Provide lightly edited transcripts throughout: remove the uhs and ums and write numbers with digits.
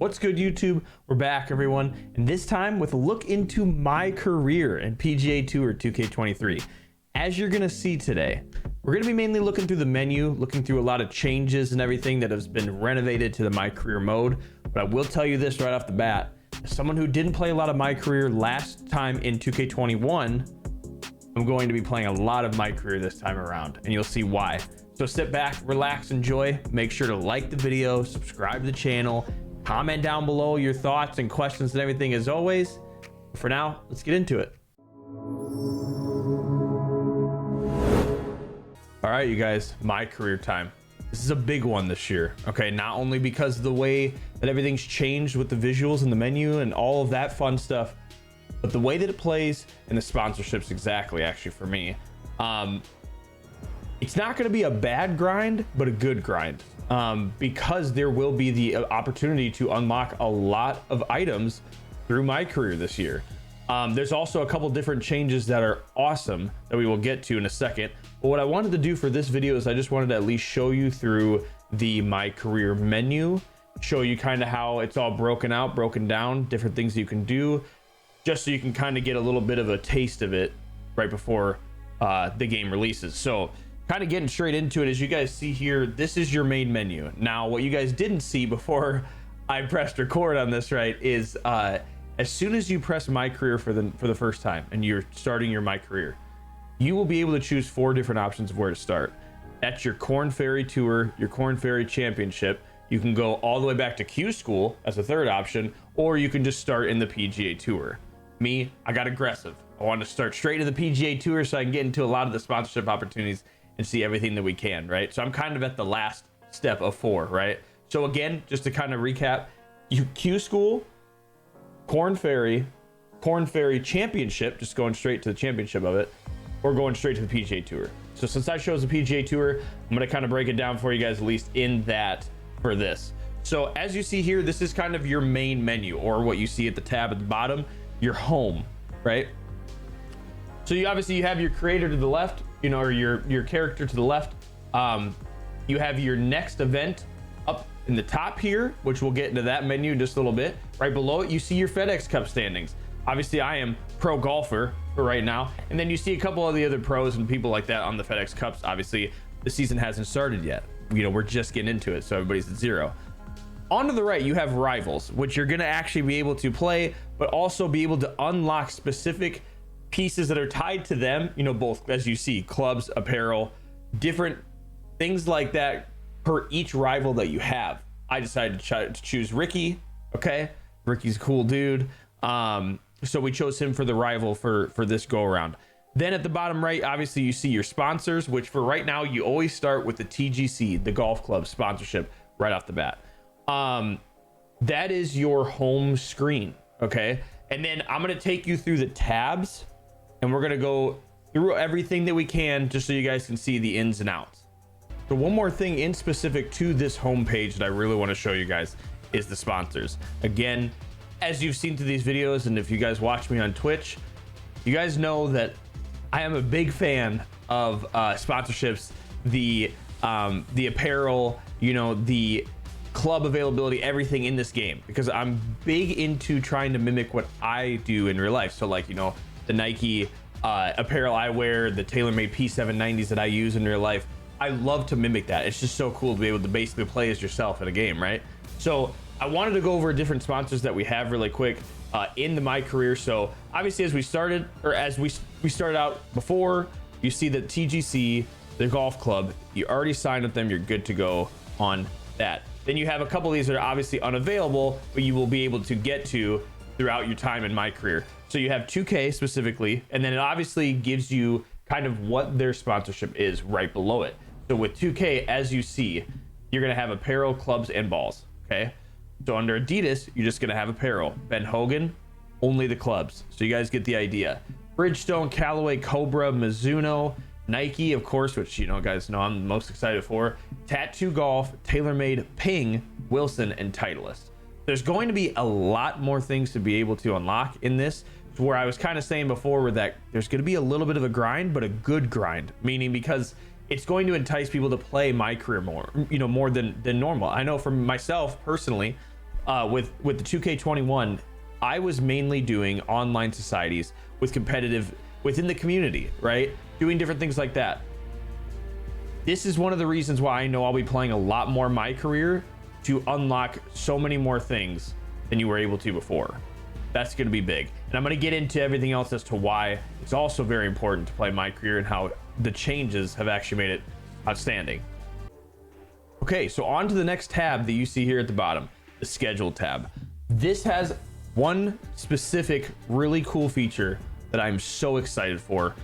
What's good, YouTube? We're back, everyone, and this time with a look into my career in PGA Tour 2K23. As you're gonna see today, we're gonna be mainly looking through the menu, looking through a lot of changes and everything that has been renovated to the My Career mode. But I will tell you this right off the bat, as someone who didn't play a lot of My Career last time in 2K21, I'm going to be playing a lot of My Career this time around, and you'll see why. So sit back, relax, enjoy. Make sure to like the video, subscribe to the channel, comment down below your thoughts and questions and everything as always. For now, let's get into it. All right, you guys, My Career time. This is a big one this year, okay? Not only because of the way that everything's changed with the visuals and the menu and all of that fun stuff, but the way that it plays and the sponsorships exactly, actually, for me. It's not going to be a bad grind, but a good grind, because there will be the opportunity to unlock a lot of items through My Career this year. There's also a couple different changes that are awesome that we will get to in a second. But what I wanted to do for this video is I just wanted to at least show you through the My Career menu, show you kind of how it's all broken out, broken down, different things you can do, just so you can kind of get a little bit of a taste of it right before the game releases. So kind of getting straight into it, as you guys see here, this is your main menu. Now, what you guys didn't see before I pressed record on this, right, is as soon as you press My Career for the first time and you're starting your My Career, you will be able to choose 4 different options of where to start. That's your Korn Ferry Tour, your Korn Ferry Championship. You can go all the way back to Q School as a third option, or you can just start in the PGA Tour. Me, I got aggressive. I want to start straight to the PGA Tour so I can get into a lot of the sponsorship opportunities and see everything that we can, right? So I'm kind of at the last step of 4, right? So again, just to kind of recap, Q School, Korn Ferry Championship, just going straight to the championship of it, or going straight to the PGA Tour. So since I chose the PGA Tour, I'm going to kind of break it down for you guys, at least in that for this. So as you see here, this is kind of your main menu, or what you see at the tab at the bottom, your home, right? So you obviously you have your creator to the left, you know, or your character to the left. You have your next event up in the top here, which we'll get into that menu in just a little bit. Right below it, you see your FedEx Cup standings. Obviously, I am pro golfer for right now. And then you see a couple of the other pros and people like that on the FedEx Cups. Obviously, the season hasn't started yet. You know, we're just getting into it, so everybody's at 0. On to the right, you have rivals, which you're going to actually be able to play, but also be able to unlock specific pieces that are tied to them, you know, both, as you see, clubs, apparel, different things like that per each rival that you have. I decided to choose Ricky. Okay, Ricky's a cool dude, so we chose him for the rival for this go around. Then at the bottom right, obviously you see your sponsors, which for right now you always start with the TGC, the golf club sponsorship, right off the bat. That is your home screen. Okay, and then I'm going to take you through the tabs, and we're going to go through everything that we can just so you guys can see the ins and outs. So one more thing in specific to this homepage that I really want to show you guys is the sponsors. Again, as you've seen through these videos, and if you guys watch me on Twitch, you guys know that I am a big fan of sponsorships, the apparel, you know, the club availability, everything in this game, because I'm big into trying to mimic what I do in real life. So like, you know, the Nike apparel I wear, the TaylorMade P790s that I use in real life, I love to mimic that. It's just so cool to be able to basically play as yourself in a game, right? So I wanted to go over different sponsors that we have really quick in the My Career. So obviously, as we started, or as we started out before, you see that TGC, the golf club, you already signed with them, you're good to go on that. Then you have a couple of these that are obviously unavailable, but you will be able to get to throughout your time in My Career. So you have 2K specifically, and then it obviously gives you kind of what their sponsorship is right below it. So with 2K, as you see, you're going to have apparel, clubs, and balls. Okay. So under Adidas, you're just going to have apparel. Ben Hogan, only the clubs. So you guys get the idea. Bridgestone, Callaway, Cobra, Mizuno, Nike, of course, which, you know, guys know I'm most excited for. Tattoo Golf, TaylorMade, Ping, Wilson, and Titleist. There's going to be a lot more things to be able to unlock in this, where I was kind of saying before, where that there's going to be a little bit of a grind, but a good grind, meaning because it's going to entice people to play My Career more, you know, more than normal. I know for myself personally, with the 2K21, I was mainly doing online societies with competitive within the community, right? Doing different things like that. This is one of the reasons why I know I'll be playing a lot more MyCareer to unlock so many more things than you were able to before. That's going to be big. And I'm going to get into everything else as to why it's also very important to play MyCareer and how the changes have actually made it outstanding. Okay, so on to the next tab that you see here at the bottom, the schedule tab. This has one specific really cool feature that I'm so excited for.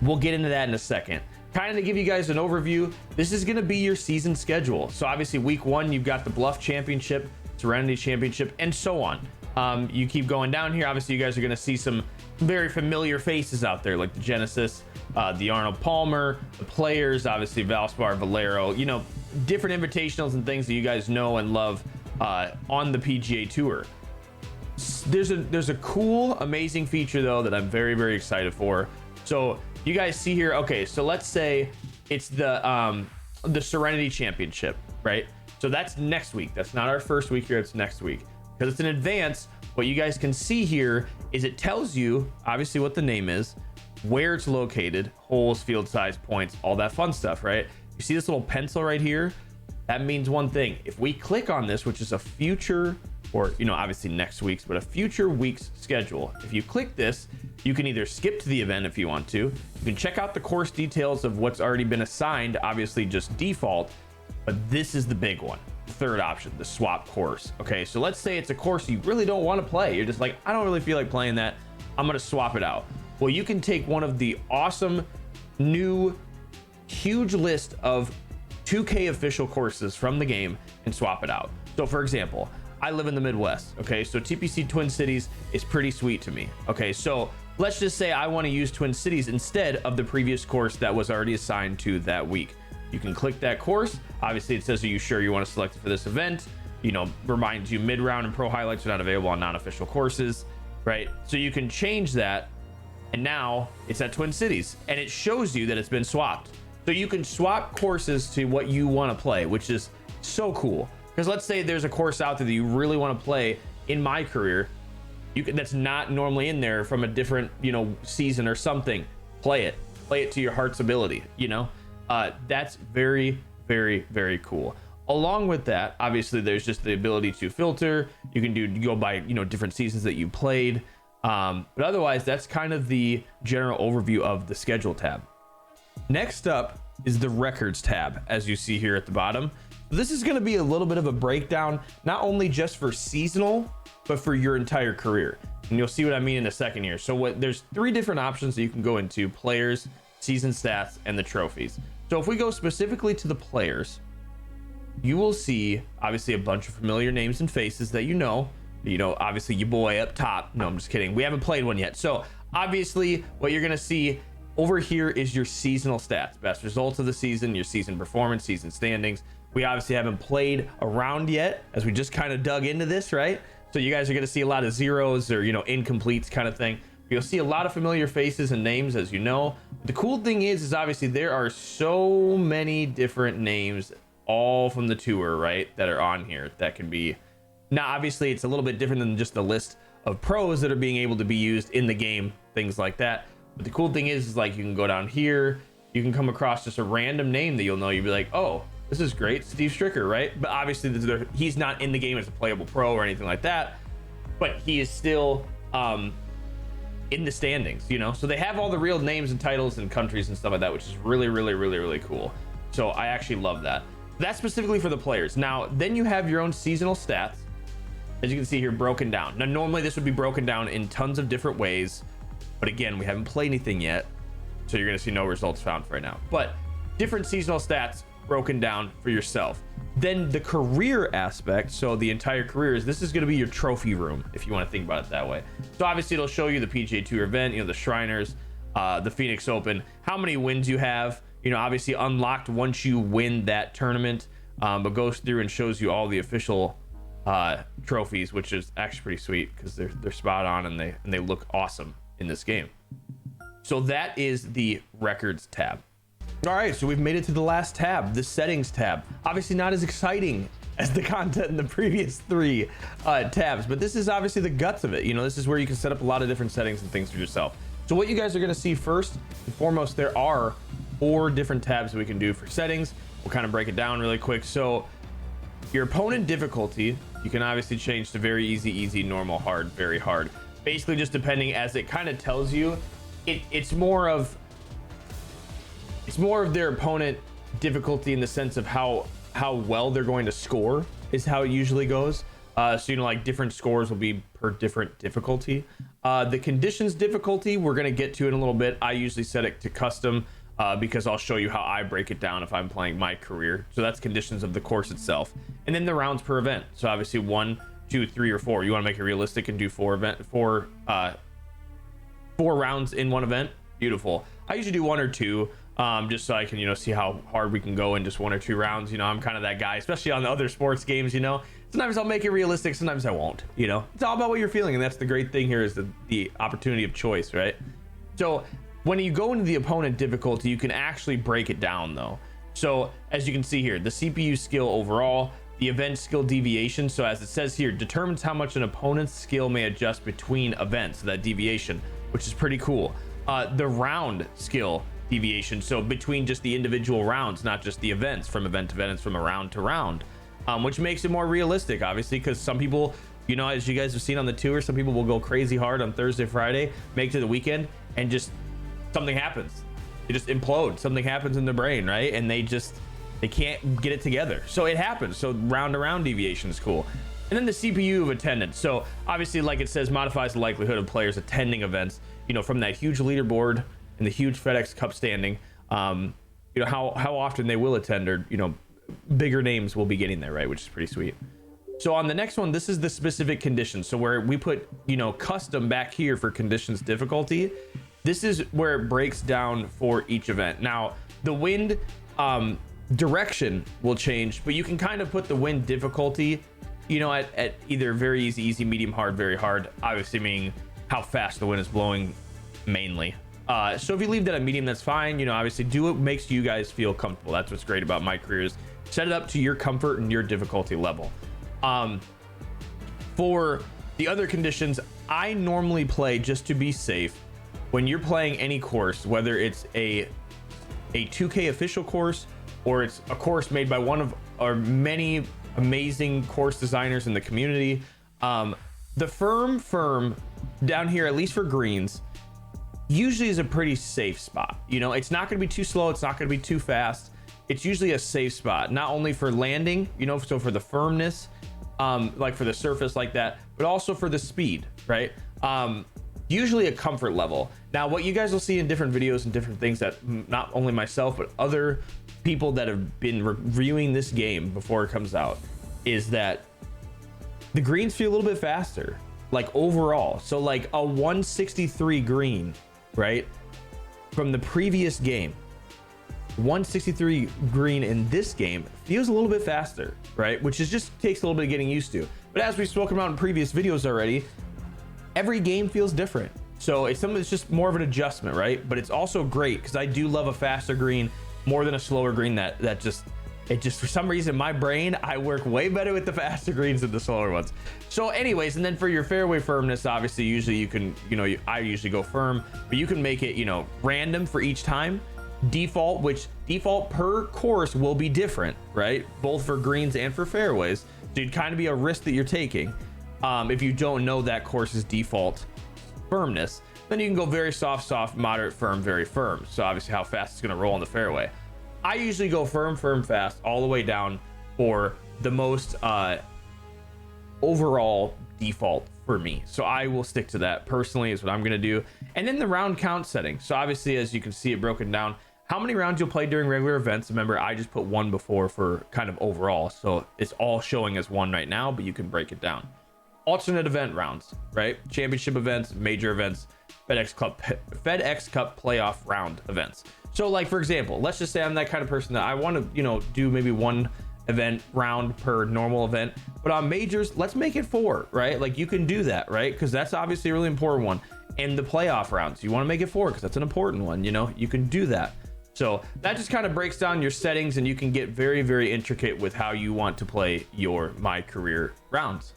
We'll get into that in a second. Kind of to give you guys an overview, this is going to be your season schedule. So obviously week 1, you've got the Bluff Championship, Serenity Championship, and so on. You keep going down here. Obviously you guys are going to see some very familiar faces out there, like the Genesis, the Arnold Palmer, the players, obviously Valspar, Valero, you know, different invitationals and things that you guys know and love on the PGA Tour. There's a cool, amazing feature though that I'm very, very excited for. So you guys see here, okay, so let's say it's the Serenity Championship, right? So that's next week. That's not our first week here, it's next week. Because it's in advance, what you guys can see here is it tells you, obviously, what the name is, where it's located, holes, field size, points, all that fun stuff, right? You see this little pencil right here? That means one thing. If we click on this, which is a future, or, you know, obviously next week's, but a future week's schedule. If you click this, you can either skip to the event if you want to. You can check out the course details of what's already been assigned, obviously just default, but this is the big one. Third option, the swap course. Okay, so let's say it's a course you really don't want to play. You're just like, I don't really feel like playing that. I'm going to swap it out. Well, you can take one of the awesome new huge list of 2K official courses from the game and swap it out. So for example, I live in the Midwest. Okay, so TPC Twin Cities is pretty sweet to me. Okay, so let's just say I want to use Twin Cities instead of the previous course that was already assigned to that week. You can click that course. Obviously it says, are you sure you want to select it for this event? You know, reminds you mid-round and pro highlights are not available on non-official courses, right? So you can change that, and now it's at Twin Cities and it shows you that it's been swapped. So you can swap courses to what you want to play, which is so cool. Because let's say there's a course out there that you really want to play in MyCareer, that's not normally in there from a different, you know, season or something. Play it to your heart's ability, you know. That's very, very, very cool. Along with that, obviously there's just the ability to filter. You can go by, you know, different seasons that you played, but otherwise that's kind of the general overview of the schedule tab. Next up is the records tab, as you see here at the bottom. This is going to be a little bit of a breakdown, not only just for seasonal, but for your entire career. And you'll see what I mean in a second here. So there's 3 different options that you can go into: players, season stats, and the trophies. So if we go specifically to the players, you will see obviously a bunch of familiar names and faces that you know, obviously your boy up top. No, I'm just kidding. We haven't played one yet. So obviously what you're going to see over here is your seasonal stats, best results of the season, your season performance, season standings. We obviously haven't played around yet, as we just kind of dug into this, right? So you guys are going to see a lot of zeros or, you know, incompletes kind of thing. You'll see a lot of familiar faces and names, as you know. The cool thing is obviously there are so many different names, all from the tour, right, that are on here that can be. Now, obviously, it's a little bit different than just the list of pros that are being able to be used in the game, things like that. But the cool thing is like you can go down here, you can come across just a random name that you'll know. You'll be like, oh, this is great, Steve Stricker, right? But obviously, he's not in the game as a playable pro or anything like that, but he is still in the standings, you know. So they have all the real names and titles and countries and stuff like that, which is really, really, really, really cool. So I actually love that. That's specifically for the players. Now, then you have your own seasonal stats, as you can see here, broken down. Now, normally this would be broken down in tons of different ways, but again, we haven't played anything yet, so you're going to see no results found for right now. But different seasonal stats broken down for yourself. Then the career aspect, so the entire careers, this is going to be your trophy room, if you want to think about it that way. So obviously it'll show you the PGA Tour event, you know, the Shriners, the Phoenix Open, how many wins you have, you know, obviously unlocked once you win that tournament, but goes through and shows you all the official trophies, which is actually pretty sweet because they're spot on and they look awesome in this game. So that is the records tab. All right, so we've made it to the last tab, the settings tab. Obviously not as exciting as the content in the previous 3 tabs, but this is obviously the guts of it. You know, this is where you can set up a lot of different settings and things for yourself. So what you guys are going to see first and foremost, there are 4 different tabs that we can do for settings. We'll kind of break it down really quick. So your opponent difficulty, you can obviously change to very easy, easy, normal, hard, very hard. Basically just depending, as it kind of tells you, it's more of their opponent difficulty in the sense of how well they're going to score is how it usually goes. So, you know, like different scores will be per different difficulty. The conditions difficulty, we're going to get to in a little bit. I usually set it to custom because I'll show you how I break it down if I'm playing MyCareer. So that's conditions of the course itself. And then the rounds per event. So obviously 1, 2, 3, or 4. You want to make it realistic and do 4 rounds in one event. Beautiful. I usually do 1 or 2. Just so I can, you know, see how hard we can go in just 1 or 2 rounds. You know, I'm kind of that guy, especially on the other sports games. You know, sometimes I'll make it realistic, sometimes I won't. You know, it's all about what you're feeling, and that's the great thing here is the opportunity of choice, right? So when you go into the opponent difficulty, you can actually break it down though. So as you can see here, the CPU skill overall, the event skill deviation. So as it says here, determines how much an opponent's skill may adjust between events, that deviation, which is pretty cool. The round skill deviation, so between just the individual rounds, not just the events, from event to event, it's from a round to round, which makes it more realistic, obviously, because some people, you know, as you guys have seen on the tour, some people will go crazy hard on Thursday, Friday, make it to the weekend, and just something happens. They just implode. Something happens in the brain, right? And they can't get it together. So it happens. So round to round deviation is cool. And then the CPU of attendance. So obviously, like it says, modifies the likelihood of players attending events, you know, from that huge leaderboard and the huge FedEx Cup standing, you know, how often they will attend, or, you know, bigger names will be getting there, right? Which is pretty sweet. So on the next one, this is the specific conditions. So where we put, you know, custom back here for conditions difficulty, this is where it breaks down for each event. Now, the wind direction will change, but you can kind of put the wind difficulty, you know, at either very easy, easy, medium, hard, very hard, obviously meaning how fast the wind is blowing mainly. So if you leave that at medium, that's fine. You know, obviously do what makes you guys feel comfortable. That's what's great about MyCareer, is set it up to your comfort and your difficulty level. For the other conditions, I normally play, just to be safe, when you're playing any course, whether it's a 2K official course or it's a course made by one of our many amazing course designers in the community, the firm down here, at least for greens, usually is a pretty safe spot. You know, it's not going to be too slow, it's not going to be too fast. It's usually a safe spot, not only for landing, you know, so for the firmness, like for the surface like that, but also for the speed, right? Usually a comfort level. Now, what you guys will see in different videos and different things, that not only myself, but other people that have been reviewing this game before it comes out, is that the greens feel a little bit faster, like overall. So like a 163 green, right, from the previous game, 163 green in this game feels a little bit faster, right? Which is just takes a little bit of getting used to. But as we've spoken about in previous videos already, every game feels different. So it's something that's just more of an adjustment, right? But it's also great because I do love a faster green more than a slower green. That just for some reason, my brain, I work way better with the faster greens than the slower ones. So anyways, and then for your fairway firmness, obviously, usually you can, you know, I usually go firm, but you can make it, you know, random for each time. Default, which default per course will be different, right? Both for greens and for fairways. So it'd kind of be a risk that you're taking. If you don't know that course's default firmness, then you can go very soft, moderate, firm, very firm. So obviously how fast it's going to roll on the fairway. I usually go firm, fast, all the way down for the most overall default for me. So I will stick to that personally, is what I'm going to do. And then the round count setting. So obviously, as you can see it broken down, how many rounds you'll play during regular events. Remember, I just put 1 before for kind of overall. So it's all showing as 1 right now, but you can break it down. Alternate event rounds, right? Championship events, major events, FedEx Cup playoff round events. So like, for example, let's just say I'm that kind of person that I want to, you know, do maybe 1 event round per normal event, but on majors, let's make it 4, right? Like you can do that, right? Because that's obviously a really important one. And the playoff rounds, you want to make it 4 because that's an important one, you know, you can do that. So that just kind of breaks down your settings, and you can get very, very intricate with how you want to play your My Career rounds.